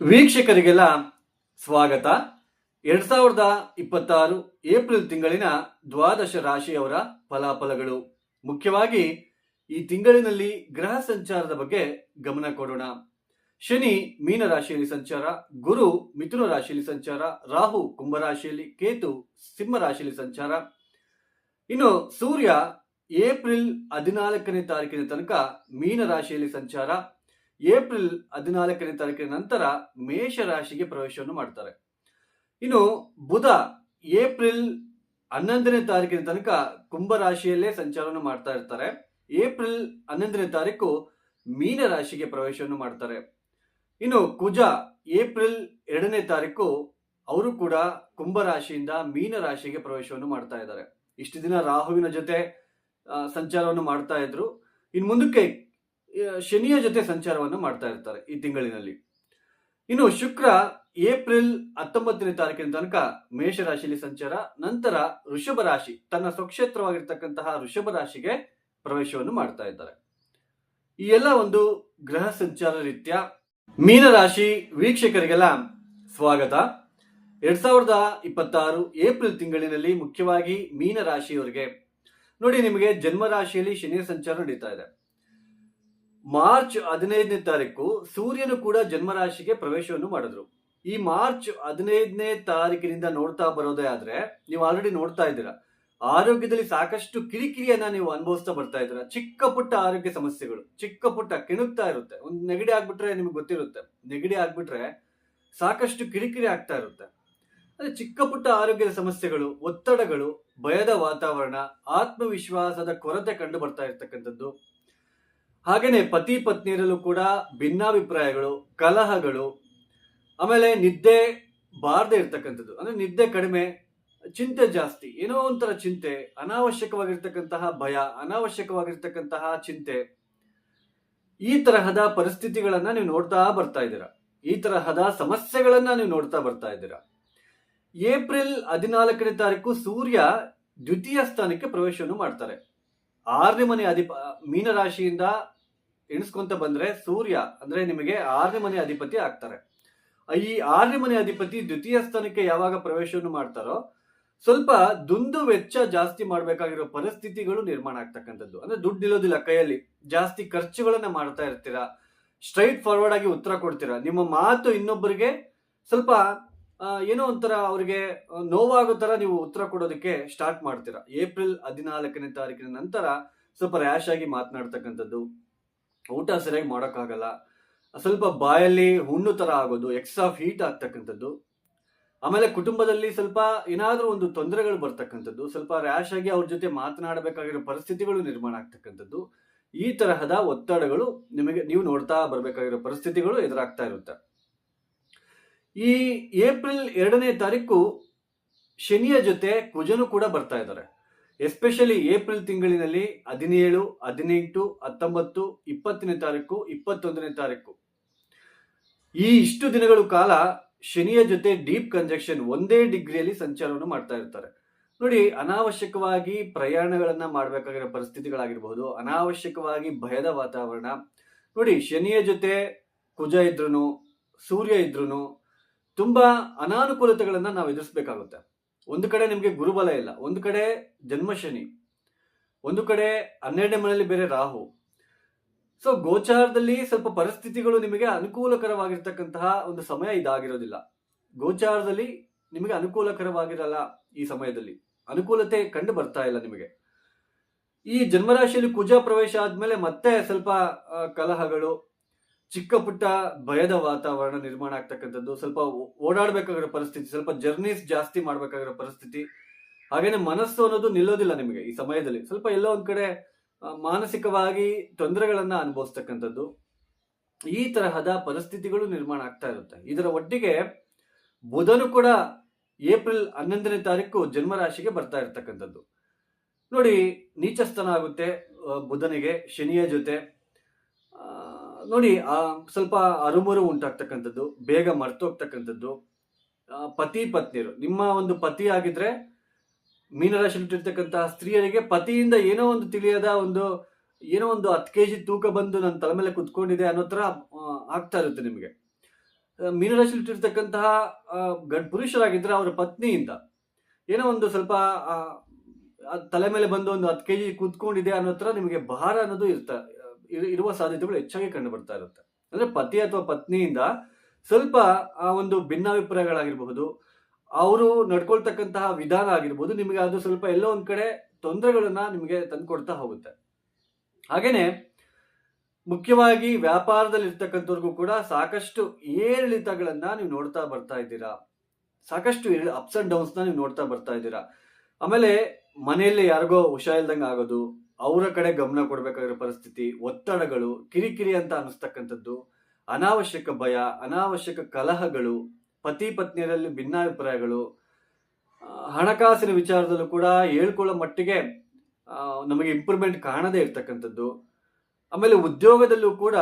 ವೀಕ್ಷಕರಿಗೆಲ್ಲ ಸ್ವಾಗತ. 2026 ಏಪ್ರಿಲ್ ತಿಂಗಳಿನ ದ್ವಾದಶ ರಾಶಿಯವರ ಫಲಾಫಲಗಳು. ಮುಖ್ಯವಾಗಿ ಈ ತಿಂಗಳಿನಲ್ಲಿ ಗ್ರಹ ಸಂಚಾರದ ಬಗ್ಗೆ ಗಮನ ಕೊಡೋಣ. ಶನಿ ಮೀನ ರಾಶಿಯಲ್ಲಿ ಸಂಚಾರ, ಗುರು ಮಿಥುನ ರಾಶಿಯಲ್ಲಿ ಸಂಚಾರ, ರಾಹು ಕುಂಭ ರಾಶಿಯಲ್ಲಿ, ಕೇತು ಸಿಂಹ ರಾಶಿಯಲ್ಲಿ ಸಂಚಾರ. ಇನ್ನು ಸೂರ್ಯ ಏಪ್ರಿಲ್ 14ನೇ ತಾರೀಕಿನ ತನಕ ಮೀನ ರಾಶಿಯಲ್ಲಿ ಸಂಚಾರ, ಏಪ್ರಿಲ್ 14ನೇ ತಾರೀಕಿನ ನಂತರ ಮೇಷ ರಾಶಿಗೆ ಪ್ರವೇಶವನ್ನು ಮಾಡ್ತಾರೆ. ಇನ್ನು ಬುಧ ಏಪ್ರಿಲ್ 11ನೇ ತಾರೀಕಿನ ತನಕ ಕುಂಭ ರಾಶಿಯಲ್ಲೇ ಸಂಚಾರವನ್ನು ಮಾಡ್ತಾ ಇರ್ತಾರೆ. ಏಪ್ರಿಲ್ 11ನೇ ತಾರೀಕು ಮೀನ ರಾಶಿಗೆ ಪ್ರವೇಶವನ್ನು ಮಾಡ್ತಾರೆ. ಇನ್ನು ಕುಜ ಏಪ್ರಿಲ್ 2ನೇ ತಾರೀಕು ಅವರು ಕೂಡ ಕುಂಭ ರಾಶಿಯಿಂದ ಮೀನ ರಾಶಿಗೆ ಪ್ರವೇಶವನ್ನು ಮಾಡ್ತಾ ಇದ್ದಾರೆ. ಇಷ್ಟು ದಿನ ರಾಹುವಿನ ಜೊತೆ ಸಂಚಾರವನ್ನು ಮಾಡ್ತಾ ಇದ್ರು. ಇನ್ನು ಮುಂದಕ್ಕೆ ಶನಿಯ ಜೊತೆ ಸಂಚಾರವನ್ನು ಮಾಡ್ತಾ ಇರ್ತಾರೆ ಈ ತಿಂಗಳಿನಲ್ಲಿ. ಇನ್ನು ಶುಕ್ರ ಏಪ್ರಿಲ್ 19ನೇ ತಾರೀಕಿನ ತನಕ ಮೇಷ ರಾಶಿಯಲ್ಲಿ ಸಂಚಾರ, ನಂತರ ವೃಷಭ ರಾಶಿ ತನ್ನ ಸ್ವಕ್ಷೇತ್ರವಾಗಿರ್ತಕ್ಕಂತಹ ವೃಷಭ ರಾಶಿಗೆ ಪ್ರವೇಶವನ್ನು ಮಾಡ್ತಾ ಇದ್ದಾರೆ. ಈ ಎಲ್ಲ ಒಂದು ಗ್ರಹ ಸಂಚಾರ ರೀತ್ಯ ಮೀನ ರಾಶಿ ವೀಕ್ಷಕರಿಗೆಲ್ಲ ಸ್ವಾಗತ. 2026 ಏಪ್ರಿಲ್ ತಿಂಗಳಿನಲ್ಲಿ ಮುಖ್ಯವಾಗಿ ಮೀನ ರಾಶಿಯವರಿಗೆ ನೋಡಿ, ನಿಮಗೆ ಜನ್ಮ ರಾಶಿಯಲ್ಲಿ ಶನಿಯ ಸಂಚಾರ ನಡೀತಾ ಇದೆ. ಮಾರ್ಚ್ 15ನೇ ತಾರೀಕು ಸೂರ್ಯನು ಕೂಡ ಜನ್ಮರಾಶಿಗೆ ಪ್ರವೇಶವನ್ನು ಮಾಡಿದ್ರು. ಈ ಮಾರ್ಚ್ 15ನೇ ತಾರೀಕಿನಿಂದ ನೋಡ್ತಾ ಬರೋದೇ ಆದ್ರೆ ನೀವು ಆಲ್ರೆಡಿ ನೋಡ್ತಾ ಇದ್ದೀರಾ, ಆರೋಗ್ಯದಲ್ಲಿ ಸಾಕಷ್ಟು ಕಿರಿಕಿರಿಯನ್ನ ನೀವು ಅನುಭವಿಸ್ತಾ ಬರ್ತಾ ಇದ್ದೀರಾ. ಚಿಕ್ಕ ಪುಟ್ಟ ಆರೋಗ್ಯ ಸಮಸ್ಯೆಗಳು, ಚಿಕ್ಕ ಪುಟ್ಟ ಕೆಣುಕ್ತಾ ಇರುತ್ತೆ. ಒಂದು ನೆಗಡಿ ಆಗ್ಬಿಟ್ರೆ ನಿಮ್ಗೆ ಗೊತ್ತಿರುತ್ತೆ, ನೆಗಡಿ ಆಗ್ಬಿಟ್ರೆ ಸಾಕಷ್ಟು ಕಿರಿಕಿರಿ ಆಗ್ತಾ ಇರುತ್ತೆ. ಅದೇ ಚಿಕ್ಕ ಪುಟ್ಟ ಆರೋಗ್ಯದ ಸಮಸ್ಯೆಗಳು, ಒತ್ತಡಗಳು, ಭಯದ ವಾತಾವರಣ, ಆತ್ಮವಿಶ್ವಾಸದ ಕೊರತೆ ಕಂಡು ಬರ್ತಾ ಇರ್ತಕ್ಕಂಥದ್ದು. ಹಾಗೇನೆ ಪತಿ ಪತ್ನಿಯರಲ್ಲೂ ಕೂಡ ಭಿನ್ನಾಭಿಪ್ರಾಯಗಳು, ಕಲಹಗಳು, ಆಮೇಲೆ ನಿದ್ದೆ ಬಾರದೆ ಇರ್ತಕ್ಕಂಥದ್ದು, ಅಂದ್ರೆ ನಿದ್ದೆ ಕಡಿಮೆ, ಚಿಂತೆ ಜಾಸ್ತಿ, ಏನೋ ಒಂಥರ ಚಿಂತೆ, ಅನಾವಶ್ಯಕವಾಗಿರ್ತಕ್ಕಂತಹ ಭಯ, ಅನಾವಶ್ಯಕವಾಗಿರ್ತಕ್ಕಂತಹ ಚಿಂತೆ, ಈ ತರಹದ ಪರಿಸ್ಥಿತಿಗಳನ್ನ ನೀವು ನೋಡ್ತಾ ಬರ್ತಾ ಇದ್ದೀರಾ. ಈ ತರಹದ ಸಮಸ್ಯೆಗಳನ್ನ ನೀವು ನೋಡ್ತಾ ಬರ್ತಾ ಇದ್ದೀರಾ. ಏಪ್ರಿಲ್ 14ನೇ ತಾರೀಕು ಸೂರ್ಯ ದ್ವಿತೀಯ ಸ್ಥಾನಕ್ಕೆ ಪ್ರವೇಶವನ್ನು ಮಾಡ್ತಾರೆ. 6ನೇ ಮನೆ ಮೀನ ರಾಶಿಯಿಂದ ಎಣಿಸ್ಕೊಂತ ಬಂದ್ರೆ ಸೂರ್ಯ ಅಂದ್ರೆ ನಿಮಗೆ 6ನೇ ಮನೆ ಅಧಿಪತಿ ಆಗ್ತಾರೆ. ಈ 6ನೇ ಮನೆ ಅಧಿಪತಿ ದ್ವಿತೀಯ ಸ್ಥಾನಕ್ಕೆ ಯಾವಾಗ ಪ್ರವೇಶವನ್ನು ಮಾಡ್ತಾರೋ ಸ್ವಲ್ಪ ದುಂದು ವೆಚ್ಚ ಜಾಸ್ತಿ ಮಾಡ್ಬೇಕಾಗಿರೋ ಪರಿಸ್ಥಿತಿಗಳು ನಿರ್ಮಾಣ ಆಗ್ತಕ್ಕಂಥದ್ದು. ಅಂದ್ರೆ ದುಡ್ಡು ಇಲ್ಲೋದಿಲ್ಲ ಕೈಯಲ್ಲಿ, ಜಾಸ್ತಿ ಖರ್ಚುಗಳನ್ನ ಮಾಡ್ತಾ ಇರ್ತೀರಾ, ಸ್ಟ್ರೈಟ್ ಫಾರ್ವರ್ಡ್ ಆಗಿ ಉತ್ತರ ಕೊಡ್ತೀರಾ. ನಿಮ್ಮ ಮಾತು ಇನ್ನೊಬ್ಬರಿಗೆ ಸ್ವಲ್ಪ ಏನೋ ಒಂಥರ ಅವ್ರಿಗೆ ನೋವಾಗೋ ತರ ನೀವು ಉತ್ತರ ಕೊಡೋದಕ್ಕೆ ಸ್ಟಾರ್ಟ್ ಮಾಡ್ತೀರಾ. ಏಪ್ರಿಲ್ 14ನೇ ತಾರೀಕಿನ ನಂತರ ಸ್ವಲ್ಪ ರ್ಯಾಶ್ ಆಗಿ ಮಾತನಾಡ್ತಕ್ಕಂಥದ್ದು, ಊಟ ಸರಿಯಾಗಿ ಮಾಡೋಕ್ಕಾಗಲ್ಲ, ಸ್ವಲ್ಪ ಬಾಯಲ್ಲಿ ಹುಣ್ಣು ತರ ಆಗೋದು, ಎಕ್ಸ್ಟ್ರಾ ಹೀಟ್ ಆಗ್ತಕ್ಕಂಥದ್ದು, ಆಮೇಲೆ ಕುಟುಂಬದಲ್ಲಿ ಸ್ವಲ್ಪ ಏನಾದ್ರೂ ಒಂದು ತೊಂದರೆಗಳು ಬರ್ತಕ್ಕಂಥದ್ದು, ಸ್ವಲ್ಪ ರ್ಯಾಶ್ ಆಗಿ ಅವ್ರ ಜೊತೆ ಮಾತನಾಡಬೇಕಾಗಿರೋ ಪರಿಸ್ಥಿತಿಗಳು ನಿರ್ಮಾಣ ಆಗ್ತಕ್ಕಂಥದ್ದು, ಈ ತರಹದ ಒತ್ತಡಗಳು ನಿಮಗೆ ನೀವು ನೋಡ್ತಾ ಬರ್ಬೇಕಾಗಿರೋ ಪರಿಸ್ಥಿತಿಗಳು ಎದುರಾಗ್ತಾ ಇರುತ್ತೆ. ಈ ಏಪ್ರಿಲ್ 2ನೇ ತಾರೀಕು ಶನಿಯ ಜೊತೆ ಕುಜನು ಕೂಡ ಬರ್ತಾ ಇದ್ದಾರೆ. ಎಸ್ಪೆಷಲಿ ಏಪ್ರಿಲ್ ತಿಂಗಳಿನಲ್ಲಿ 17, 18, 19, 20ನೇ ತಾರೀಕು, 21ನೇ ತಾರೀಕು ಈ ಇಷ್ಟು ದಿನಗಳು ಕಾಲ ಶನಿಯ ಜೊತೆ ಡೀಪ್ ಕಂಜಕ್ಷನ್ ಒಂದೇ ಡಿಗ್ರಿಯಲ್ಲಿ ಸಂಚಾರವನ್ನು ಮಾಡ್ತಾ ಇರ್ತಾರೆ. ನೋಡಿ, ಅನಾವಶ್ಯಕವಾಗಿ ಪ್ರಯಾಣಗಳನ್ನ ಮಾಡಬೇಕಾಗಿರೋ ಪರಿಸ್ಥಿತಿಗಳಾಗಿರ್ಬಹುದು, ಅನಾವಶ್ಯಕವಾಗಿ ಭಯದ ವಾತಾವರಣ. ನೋಡಿ, ಶನಿಯ ಜೊತೆ ಕುಜ ಇದ್ರೂ ಸೂರ್ಯ ಇದ್ರೂ ತುಂಬಾ ಅನಾನುಕೂಲತೆಗಳನ್ನ ನಾವು ಎದುರಿಸಬೇಕಾಗುತ್ತೆ. ಒಂದು ಕಡೆ ನಿಮಗೆ ಗುರುಬಲ ಇಲ್ಲ, ಒಂದು ಕಡೆ ಜನ್ಮ ಶನಿ, ಒಂದು ಕಡೆ 12ನೇ ಮನೆಯಲ್ಲಿ ಬೇರೆ ರಾಹು. ಸೊ ಗೋಚಾರದಲ್ಲಿ ಸ್ವಲ್ಪ ಪರಿಸ್ಥಿತಿಗಳು ನಿಮಗೆ ಅನುಕೂಲಕರವಾಗಿರ್ತಕ್ಕಂತಹ ಒಂದು ಸಮಯ ಇದಾಗಿರೋದಿಲ್ಲ. ಗೋಚಾರದಲ್ಲಿ ನಿಮಗೆ ಅನುಕೂಲಕರವಾಗಿರಲ್ಲ. ಈ ಸಮಯದಲ್ಲಿ ಅನುಕೂಲತೆ ಕಂಡು ಬರ್ತಾ ಇಲ್ಲ ನಿಮಗೆ. ಈ ಜನ್ಮರಾಶಿಯಲ್ಲಿ ಕುಜ ಪ್ರವೇಶ ಆದ್ಮೇಲೆ ಮತ್ತೆ ಸ್ವಲ್ಪ ಕಲಹಗಳು, ಚಿಕ್ಕ ಪುಟ್ಟ ಭಯದ ವಾತಾವರಣ ನಿರ್ಮಾಣ ಆಗ್ತಕ್ಕಂಥದ್ದು, ಸ್ವಲ್ಪ ಓಡಾಡ್ಬೇಕಾಗಿರೋ ಪರಿಸ್ಥಿತಿ, ಸ್ವಲ್ಪ ಜರ್ನೀಸ್ ಜಾಸ್ತಿ ಮಾಡ್ಬೇಕಾಗಿರೋ ಪರಿಸ್ಥಿತಿ, ಹಾಗೇನೆ ಮನಸ್ಸು ಅನ್ನೋದು ನಿಲ್ಲೋದಿಲ್ಲ ನಿಮಗೆ ಈ ಸಮಯದಲ್ಲಿ. ಸ್ವಲ್ಪ ಎಲ್ಲೋ ಒಂದ್ ಕಡೆ ಮಾನಸಿಕವಾಗಿ ತೊಂದರೆಗಳನ್ನ ಅನುಭವಿಸ್ತಕ್ಕಂಥದ್ದು, ಈ ತರಹದ ಪರಿಸ್ಥಿತಿಗಳು ನಿರ್ಮಾಣ ಆಗ್ತಾ ಇರುತ್ತೆ. ಇದರ ಒಟ್ಟಿಗೆ ಬುಧನು ಕೂಡ ಏಪ್ರಿಲ್ 11ನೇ ತಾರೀಕು ಜನ್ಮರಾಶಿಗೆ ಬರ್ತಾ ಇರ್ತಕ್ಕಂಥದ್ದು. ನೋಡಿ, ನೀಚಸ್ಥಾನ ಆಗುತ್ತೆ ಬುಧನಿಗೆ ಶನಿಯ ಜೊತೆ. ನೋಡಿ, ಸ್ವಲ್ಪ ಅರುಮುರು ಉಂಟಾಗ್ತಕ್ಕಂಥದ್ದು, ಬೇಗ ಮರ್ತೋಗ್ತಕ್ಕಂಥದ್ದು. ಪತಿ ಪತ್ನಿಯರು, ನಿಮ್ಮ ಒಂದು ಪತಿ ಆಗಿದ್ರೆ ಮೀನರಾಶಿಯಲ್ಲಿರ್ತಕ್ಕಂತಹ ಸ್ತ್ರೀಯರಿಗೆ ಪತಿಯಿಂದ ಏನೋ ಒಂದು ತಿಳಿಯದ ಏನೋ ಒಂದು 10 kg ತೂಕ ಬಂದು ನನ್ನ ತಲೆ ಮೇಲೆ ಕುತ್ಕೊಂಡಿದೆ ಅನ್ನೋ ತರ ಆಗ್ತಾ ಇರುತ್ತೆ ನಿಮಗೆ. ಮೀನರಾಶಿಯಲ್ಲಿ ಹುಟ್ಟಿರ್ತಕ್ಕಂತಹ ಪುರುಷರಾಗಿದ್ರೆ ಅವರ ಪತ್ನಿಯಿಂದ ಏನೋ ಒಂದು ಸ್ವಲ್ಪ ತಲೆ ಮೇಲೆ ಬಂದು ಒಂದು 10 kg ಕೂತ್ಕೊಂಡಿದೆ ಅನ್ನೋ ತರ ನಿಮಗೆ ಭಾರ ಅನ್ನೋದು ಇರುವ ಸಾಧ್ಯತೆಗಳು ಹೆಚ್ಚಾಗಿ ಕಂಡು ಬರ್ತಾ ಇರುತ್ತೆ. ಅಂದ್ರೆ ಪತಿ ಅಥವಾ ಪತ್ನಿಯಿಂದ ಸ್ವಲ್ಪ ಆ ಒಂದು ಭಿನ್ನಾಭಿಪ್ರಾಯಗಳಾಗಿರಬಹುದು, ಅವರು ನಡ್ಕೊಳ್ತಕ್ಕಂತಹ ವಿಧಾನ ಆಗಿರ್ಬೋದು, ನಿಮಗೆ ಅದು ಸ್ವಲ್ಪ ಎಲ್ಲೋ ಒಂದ್ ಕಡೆ ತೊಂದರೆಗಳನ್ನ ನಿಮಗೆ ತಂದ್ಕೊಡ್ತಾ ಹೋಗುತ್ತೆ. ಹಾಗೇನೆ ಮುಖ್ಯವಾಗಿ ವ್ಯಾಪಾರದಲ್ಲಿ ಇರ್ತಕ್ಕಂಥವ್ರಿಗೂ ಕೂಡ ಸಾಕಷ್ಟು ಏರಿಳಿತಗಳನ್ನ ನೀವು ನೋಡ್ತಾ ಬರ್ತಾ ಇದ್ದೀರಾ. ಸಾಕಷ್ಟು ಅಪ್ಸ್ ಅಂಡ್ ಡೌನ್ಸ್ ನ ನೀವು ನೋಡ್ತಾ ಬರ್ತಾ ಇದ್ದೀರಾ. ಆಮೇಲೆ ಮನೆಯಲ್ಲಿ ಯಾರಿಗೋ ಹುಷಾರಿಲ್ದಂಗೆ ಆಗೋದು, ಅವರ ಕಡೆ ಗಮನ ಕೊಡ್ಬೇಕಾಗಿರೋ ಪರಿಸ್ಥಿತಿ, ಒತ್ತಡಗಳು, ಕಿರಿಕಿರಿ ಅಂತ ಅನಿಸ್ತಕ್ಕಂಥದ್ದು, ಅನಾವಶ್ಯಕ ಭಯ, ಅನಾವಶ್ಯಕ ಕಲಹಗಳು, ಪತಿ ಪತ್ನಿಯರಲ್ಲಿ ಭಿನ್ನಾಭಿಪ್ರಾಯಗಳು, ಹಣಕಾಸಿನ ವಿಚಾರದಲ್ಲೂ ಕೂಡ ಹೇಳ್ಕೊಳ್ಳೋ ಮಟ್ಟಿಗೆ ನಮಗೆ ಇಂಪ್ರೂವ್ಮೆಂಟ್ ಕಾಣದೇ ಇರ್ತಕ್ಕಂಥದ್ದು. ಆಮೇಲೆ ಉದ್ಯೋಗದಲ್ಲೂ ಕೂಡ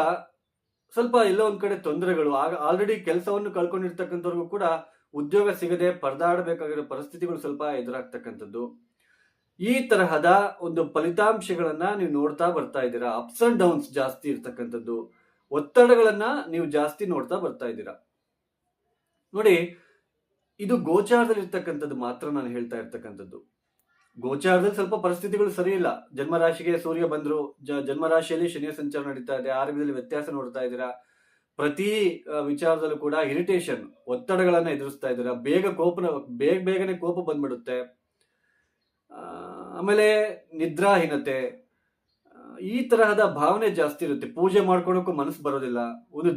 ಸ್ವಲ್ಪ ಎಲ್ಲೋ ಒಂದ್ ಕಡೆ ತೊಂದರೆಗಳು, ಆಲ್ರೆಡಿ ಕೆಲಸವನ್ನು ಕಳ್ಕೊಂಡಿರ್ತಕ್ಕಂಥವ್ರಿಗೂ ಕೂಡ ಉದ್ಯೋಗ ಸಿಗದೆ ಪರದಾಡಬೇಕಾಗಿರೋ ಪರಿಸ್ಥಿತಿಗಳು ಸ್ವಲ್ಪ ಎದುರಾಗ್ತಕ್ಕಂಥದ್ದು. ಈ ತರಹದ ಒಂದು ಫಲಿತಾಂಶಗಳನ್ನ ನೀವು ನೋಡ್ತಾ ಬರ್ತಾ ಇದ್ದೀರಾ. ಅಪ್ಸ್ ಅಂಡ್ ಡೌನ್ಸ್ ಜಾಸ್ತಿ ಇರ್ತಕ್ಕಂಥದ್ದು, ಒತ್ತಡಗಳನ್ನ ನೀವು ಜಾಸ್ತಿ ನೋಡ್ತಾ ಬರ್ತಾ ಇದ್ದೀರಾ. ನೋಡಿ, ಇದು ಗೋಚಾರದಲ್ಲಿ ಇರ್ತಕ್ಕಂಥದ್ದು ಮಾತ್ರ ನಾನು ಹೇಳ್ತಾ ಇರ್ತಕ್ಕಂಥದ್ದು. ಗೋಚಾರದಲ್ಲಿ ಸ್ವಲ್ಪ ಪರಿಸ್ಥಿತಿಗಳು ಸರಿ ಇಲ್ಲ. ಜನ್ಮರಾಶಿಗೆ ಸೂರ್ಯ ಬಂದ್ರು, ಜನ್ಮರಾಶಿಯಲ್ಲಿ ಶನಿಯ ಸಂಚಾರ ನಡೀತಾ ಇದೆ, ಆರೋಗ್ಯದಲ್ಲಿ ವ್ಯತ್ಯಾಸ ನೋಡ್ತಾ ಇದ್ದೀರಾ. ಪ್ರತಿ ವಿಚಾರದಲ್ಲೂ ಕೂಡ ಇರಿಟೇಷನ್, ಒತ್ತಡಗಳನ್ನ ಎದುರಿಸ್ತಾ ಇದ್ದೀರಾ. ಬೇಗನೆ ಕೋಪ ಬಂದ್ಬಿಡುತ್ತೆ. ಆಮೇಲೆ ನಿದ್ರಾಹೀನತೆ, ಈ ತರಹದ ಭಾವನೆ ಜಾಸ್ತಿ ಇರುತ್ತೆ. ಪೂಜೆ ಮಾಡ್ಕೊಳಕ್ಕೂ ಮನಸ್ಸು ಬರೋದಿಲ್ಲ, ಒಂದು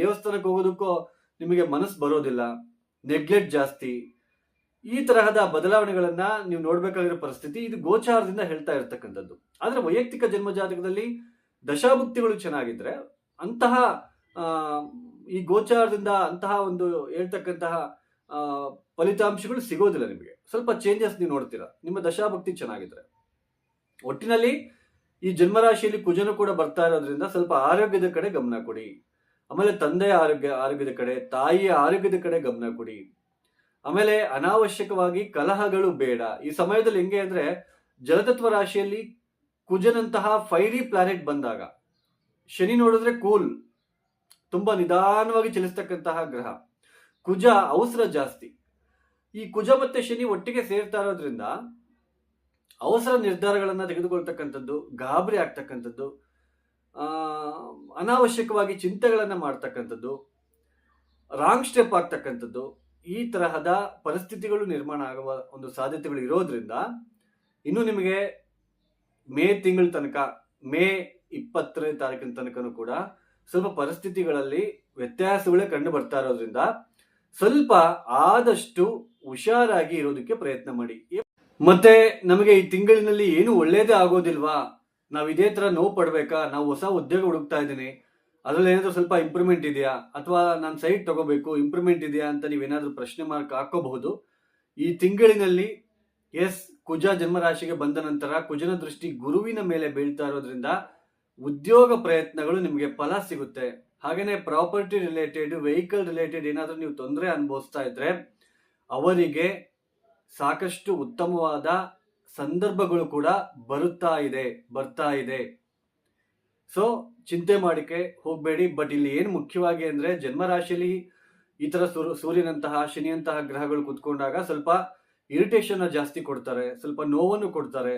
ದೇವಸ್ಥಾನಕ್ಕೆ ಹೋಗೋದಕ್ಕೂ ನಿಮಗೆ ಮನಸ್ಸು ಬರೋದಿಲ್ಲ, ನೆಗ್ಲೆಕ್ಟ್ ಜಾಸ್ತಿ. ಈ ತರಹದ ಬದಲಾವಣೆಗಳನ್ನ ನೀವು ನೋಡ್ಬೇಕಾಗಿರೋ ಪರಿಸ್ಥಿತಿ ಇದು ಗೋಚಾರದಿಂದ ಹೇಳ್ತಾ ಇರ್ತಕ್ಕಂಥದ್ದು. ಆದ್ರೆ ವೈಯಕ್ತಿಕ ಜನ್ಮಜಾತಕದಲ್ಲಿ ದಶಾಭುಕ್ತಿಗಳು ಚೆನ್ನಾಗಿದ್ರೆ ಅಂತಹ ಈ ಗೋಚಾರದಿಂದ ಅಂತಹ ಒಂದು ಹೇಳ್ತಕ್ಕಂತಹ ಫಲಿತಾಂಶಗಳು ಸಿಗೋದಿಲ್ಲ. ನಿಮಗೆ ಸ್ವಲ್ಪ ಚೇಂಜಸ್ ನೀವು ನೋಡ್ತೀರಾ ನಿಮ್ಮ ದಶಾಭಕ್ತಿ ಚೆನ್ನಾಗಿದ್ರೆ. ಒಟ್ಟಿನಲ್ಲಿ ಈ ಜನ್ಮರಾಶಿಯಲ್ಲಿ ಕುಜನು ಕೂಡ ಬರ್ತಾ ಇರೋದ್ರಿಂದ ಸ್ವಲ್ಪ ಆರೋಗ್ಯದ ಕಡೆ ಗಮನ ಕೊಡಿ. ಆಮೇಲೆ ತಂದೆಯ ಆರೋಗ್ಯದ ಕಡೆ, ತಾಯಿಯ ಆರೋಗ್ಯದ ಕಡೆ ಗಮನ ಕೊಡಿ. ಆಮೇಲೆ ಅನಾವಶ್ಯಕವಾಗಿ ಕಲಹಗಳು ಬೇಡ. ಈ ಸಮಯದಲ್ಲಿ ಹೆಂಗೆ ಅಂದ್ರೆ, ಜಲತತ್ವ ರಾಶಿಯಲ್ಲಿ ಕುಜನಂತಹ ಫೈರಿ ಪ್ಲಾನೆಟ್ ಬಂದಾಗ, ಶನಿ ನೋಡಿದ್ರೆ ಕೂಲ್, ತುಂಬಾ ನಿಧಾನವಾಗಿ ಚಲಿಸ್ತಕ್ಕಂತಹ ಗ್ರಹ. ಕುಜ ಅವಸರ ಜಾಸ್ತಿ. ಈ ಕುಜ ಮತ್ತೆ ಶನಿ ಒಟ್ಟಿಗೆ ಸೇರ್ತಾ ಇರೋದ್ರಿಂದ ಅವಸರ ನಿರ್ಧಾರಗಳನ್ನ ತೆಗೆದುಕೊಳ್ತಕ್ಕಂಥದ್ದು, ಗಾಬರಿ ಆಗ್ತಕ್ಕಂಥದ್ದು, ಅನಾವಶ್ಯಕವಾಗಿ ಚಿಂತೆಗಳನ್ನ ಮಾಡ್ತಕ್ಕಂಥದ್ದು, ರಾಂಗ್ ಸ್ಟೆಪ್ ಆಗ್ತಕ್ಕಂಥದ್ದು, ಈ ತರಹದ ಪರಿಸ್ಥಿತಿಗಳು ನಿರ್ಮಾಣ ಆಗುವ ಒಂದು ಸಾಧ್ಯತೆಗಳು ಇರೋದ್ರಿಂದ ಇನ್ನು ನಿಮಗೆ ಮೇ ತಿಂಗಳ ತನಕ, ಮೇ 20ನೇ ತಾರೀಕಿನ ತನಕನೂ ಕೂಡ ಸ್ವಲ್ಪ ಪರಿಸ್ಥಿತಿಗಳಲ್ಲಿ ವ್ಯತ್ಯಾಸಗಳೇ ಕಂಡು ಬರ್ತಾ ಇರೋದ್ರಿಂದ ಸ್ವಲ್ಪ ಆದಷ್ಟು ಹುಷಾರಾಗಿ ಇರೋದಕ್ಕೆ ಪ್ರಯತ್ನ ಮಾಡಿ. ಮತ್ತೆ ನಮಗೆ ಈ ತಿಂಗಳಿನಲ್ಲಿ ಏನು ಒಳ್ಳೇದೇ ಆಗೋದಿಲ್ವಾ, ನಾವು ಇದೇ ತರ ನೋವು ಪಡ್ಬೇಕಾ, ನಾವು ಹೊಸ ಉದ್ಯೋಗ ಹುಡುಕ್ತಾ ಇದ್ದೀನಿ, ಅದ್ರಲ್ಲಿ ಏನಾದ್ರು ಸ್ವಲ್ಪ ಇಂಪ್ರೂವ್ಮೆಂಟ್ ಇದೆಯಾ, ಅಥವಾ ನಾನು ಸೈಟ್ ತಗೋಬೇಕು, ಇಂಪ್ರೂವ್ಮೆಂಟ್ ಇದೆಯಾ ಅಂತ ನೀವೇನಾದ್ರೂ ಪ್ರಶ್ನೆ ಮಾರ್ಕ್ ಹಾಕೋಬಹುದು. ಈ ತಿಂಗಳಿನಲ್ಲಿ ಕುಜ ಜನ್ಮರಾಶಿಗೆ ಬಂದ ನಂತರ ಕುಜನ ದೃಷ್ಟಿ ಗುರುವಿನ ಮೇಲೆ ಬೀಳ್ತಾ ಇರೋದ್ರಿಂದ ಉದ್ಯೋಗ ಪ್ರಯತ್ನಗಳು ನಿಮಗೆ ಫಲ ಸಿಗುತ್ತೆ. ಹಾಗೇನೆ ಪ್ರಾಪರ್ಟಿ ರಿಲೇಟೆಡ್, ವೆಹಿಕಲ್ ರಿಲೇಟೆಡ್ ಏನಾದ್ರೂ ನೀವು ತೊಂದರೆ ಅನುಭವಿಸ್ತಾ ಇದ್ರೆ ಅವರಿಗೆ ಸಾಕಷ್ಟು ಉತ್ತಮವಾದ ಸಂದರ್ಭಗಳು ಕೂಡ ಬರ್ತಾ ಇದೆ. ಸೊ ಚಿಂತೆ ಮಾಡಿಕೆ ಹೋಗ್ಬೇಡಿ. ಬಟ್ ಇಲ್ಲಿ ಏನು ಮುಖ್ಯವಾಗಿ ಅಂದ್ರೆ, ಜನ್ಮರಾಶಿಯಲ್ಲಿ ಈ ತರ ಸೂರ್ಯನಂತಹ ಶನಿಯಂತಹ ಗ್ರಹಗಳು ಕುತ್ಕೊಂಡಾಗ ಸ್ವಲ್ಪ ಇರಿಟೇಷನ್ ಜಾಸ್ತಿ ಕೊಡ್ತಾರೆ, ಸ್ವಲ್ಪ ನೋವನ್ನು ಕೊಡ್ತಾರೆ.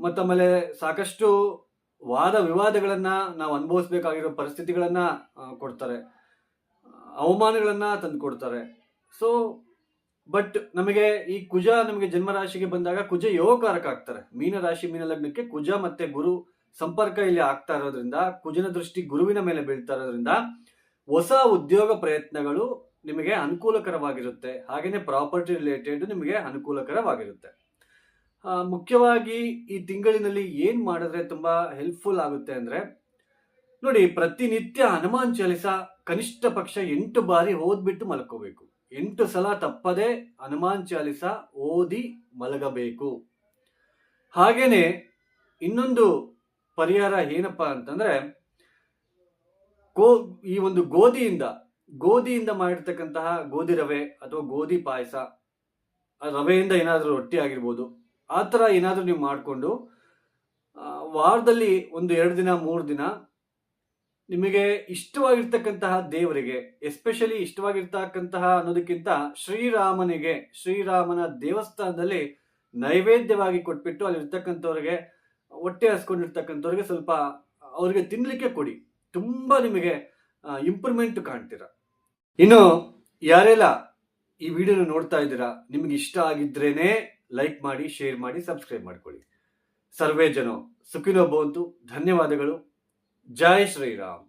ಮತ್ತಮೇಲೆ ಸಾಕಷ್ಟು ವಾದ ವಿವಾದಗಳನ್ನ ನಾವು ಅನುಭವಿಸ್ಬೇಕಾಗಿರೋ ಪರಿಸ್ಥಿತಿಗಳನ್ನ ಕೊಡ್ತಾರೆ, ಅವಮಾನಗಳನ್ನ ತಂದು ಕೊಡ್ತಾರೆ. ಸೊ ಬಟ್ ನಮಗೆ ಈ ಕುಜ ನಮಗೆ ಜನ್ಮರಾಶಿಗೆ ಬಂದಾಗ ಕುಜ ಯೋಗಕಾರಕ ಆಗ್ತಾರೆ. ಮೀನರಾಶಿ ಮೀನ ಲಗ್ನಕ್ಕೆ ಕುಜ ಮತ್ತೆ ಗುರು ಸಂಪರ್ಕ ಇಲ್ಲಿ ಆಗ್ತಾ ಇರೋದ್ರಿಂದ, ಕುಜನ ದೃಷ್ಟಿ ಗುರುವಿನ ಮೇಲೆ ಬೀಳ್ತಾ ಇರೋದ್ರಿಂದ ಹೊಸ ಉದ್ಯೋಗ ಪ್ರಯತ್ನಗಳು ನಿಮಗೆ ಅನುಕೂಲಕರವಾಗಿರುತ್ತೆ. ಹಾಗೇನೆ ಪ್ರಾಪರ್ಟಿ ರಿಲೇಟೆಡ್ ನಿಮಗೆ ಅನುಕೂಲಕರವಾಗಿರುತ್ತೆ. ಮುಖ್ಯವಾಗಿ ಈ ತಿಂಗಳಿನಲ್ಲಿ ಏನ್ ಮಾಡಿದ್ರೆ ತುಂಬಾ ಹೆಲ್ಪ್ಫುಲ್ ಆಗುತ್ತೆ ಅಂದ್ರೆ, ನೋಡಿ, ಪ್ರತಿನಿತ್ಯ ಹನುಮಾನ್ ಚಾಲಿಸ ಕನಿಷ್ಠ ಪಕ್ಷ 8 ಬಾರಿ ಓದ್ಬಿಟ್ಟು ಮಲ್ಕೋಬೇಕು. 8 ಸಲ ತಪ್ಪದೆ ಹನುಮಾನ್ ಚಾಲಿಸ ಓದಿ ಮಲಗಬೇಕು. ಹಾಗೇನೆ ಇನ್ನೊಂದು ಪರಿಹಾರ ಏನಪ್ಪಾ ಅಂತಂದ್ರೆ, ಈ ಒಂದು ಗೋಧಿಯಿಂದ ಮಾಡಿರ್ತಕ್ಕಂತಹ ಗೋಧಿ ರವೆ ಅಥವಾ ಗೋಧಿ ಪಾಯಸ, ರವೆಯಿಂದ ಏನಾದರೂ ರೊಟ್ಟಿ ಆಗಿರ್ಬೋದು, ಆ ಥರ ಏನಾದರೂ ನೀವು ಮಾಡಿಕೊಂಡು ವಾರದಲ್ಲಿ ಒಂದು 2 ದಿನ 3 ದಿನ ನಿಮಗೆ ಇಷ್ಟವಾಗಿರ್ತಕ್ಕಂತಹ ದೇವರಿಗೆ, ಎಸ್ಪೆಷಲಿ ಇಷ್ಟವಾಗಿರ್ತಕ್ಕಂತಹ ಅನ್ನೋದಕ್ಕಿಂತ ಶ್ರೀರಾಮನ ದೇವಸ್ಥಾನದಲ್ಲಿ ನೈವೇದ್ಯವಾಗಿ ಕೊಟ್ಬಿಟ್ಟು ಅಲ್ಲಿರ್ತಕ್ಕಂಥವ್ರಿಗೆ, ಹೊಟ್ಟೆ ಹಸ್ಕೊಂಡಿರ್ತಕ್ಕಂಥವ್ರಿಗೆ ಸ್ವಲ್ಪ ಅವ್ರಿಗೆ ತಿನ್ಲಿಕ್ಕೆ ಕೊಡಿ. ತುಂಬಾ ನಿಮಗೆ ಇಂಪ್ರೂವ್ಮೆಂಟ್ ಕಾಣ್ತೀರ. ಇನ್ನು ಯಾರೆಲ್ಲ ಈ ವಿಡಿಯೋನ ನೋಡ್ತಾ ಇದ್ದೀರಾ, ನಿಮ್ಗೆ ಇಷ್ಟ ಆಗಿದ್ರೇನೆ ಲೈಕ್ ಮಾಡಿ, ಶೇರ್ ಮಾಡಿ, ಸಬ್ಸ್ಕ್ರೈಬ್ ಮಾಡ್ಕೊಳ್ಳಿ. ಸರ್ವೇ ಜನ ಸುಖಿನೋ ಭವಂತು. ಧನ್ಯವಾದಗಳು. ಜೈ ಶ್ರೀರಾಮ್.